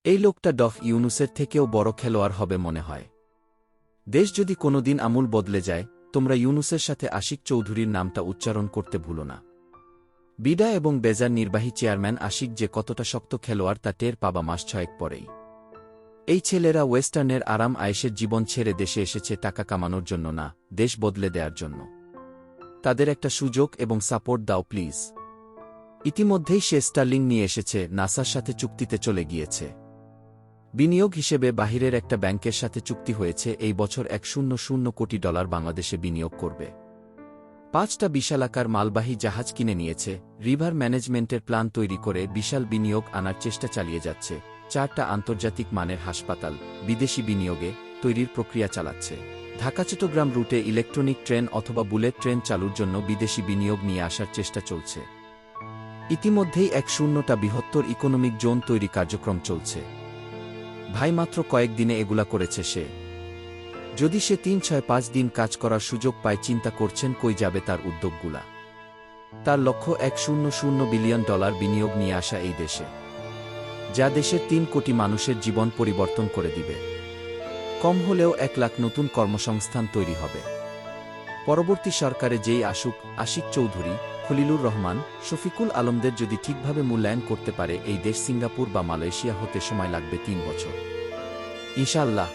এই লোকটা ডফ ইউনুসের থেকেও বড় খেলোয়াড় হবে মনে হয়। দেশ যদি কোনোদিন আমূল বদলে যায়, তোমরা ইউনুসের সাথে আশিক চৌধুরীর নামটা উচ্চারণ করতে ভুলো না। বিডা এবং বেজার নির্বাহী চেয়ারম্যান আশিক যে কতটা শক্ত খেলোয়াড় তা টের পাবা মাস ছয়েক পরেই। এই ছেলেরা ওয়েস্টার্নের আরাম আয়েশের জীবন ছেড়ে দেশে এসেছে টাকা কামানোর জন্য না, দেশ বদলে দেওয়ার জন্য। তাদের একটা সুযোগ এবং সাপোর্ট দাও প্লিজ। ইতিমধ্যেই সে স্টার্লিং নিয়ে এসেছে, নাসার সাথে চুক্তিতে চলে গিয়েছে। বিনিয়োগ হিসেবে বাহিরের একটা ব্যাংকের সাথে চুক্তি হয়েছে, এই বছর $100 কোটি বাংলাদেশে বিনিয়োগ করবে। 5টা বিশালাকার মালবাহী জাহাজ কিনে নিয়েছে, রিভার ম্যানেজমেন্টের প্ল্যান তৈরি করে বিশাল বিনিয়োগ আনার চেষ্টা চালিয়ে যাচ্ছে। 4টা আন্তর্জাতিক মানের হাসপাতাল বিদেশি বিনিয়োগে তৈরির প্রক্রিয়া চালাচ্ছে। ঢাকা-চট্টগ্রাম রুটে ইলেকট্রনিক ট্রেন অথবা বুলেট ট্রেন চালুর জন্য বিদেশি বিনিয়োগ নিয়ে আসার চেষ্টা চলছে। ইতিমধ্যেই 100টা বৃহত্তর ইকোনমিক জোন তৈরি কার্যক্রম চলছে। ভাই মাত্র কয়েকদিনে এগুলা করেছে সে। যদি সে 3-6-5 দিন কাজ করার সুযোগ পায়, চিন্তা করছেন কই যাবে তার উদ্যোগগুলা। তার লক্ষ্য $100 বিলিয়ন বিনিয়োগ নিয়ে আসা এই দেশে, যা দেশের 3 কোটি মানুষের জীবন পরিবর্তন করে দিবে। কম হলেও 1 লাখ নতুন কর্মসংস্থান তৈরি হবে। পরবর্তী সরকারে যেই আসুক, আশিক চৌধুরী, খলিলুর রহমান, শফিকুল আলমদের যদি ঠিকভাবে মূল্যায়ন করতে পারে, এই দেশ সিঙ্গাপুর বা মালয়েশিয়া হতে সময় লাগবে 3 বছর। ইনশাআল্লাহ।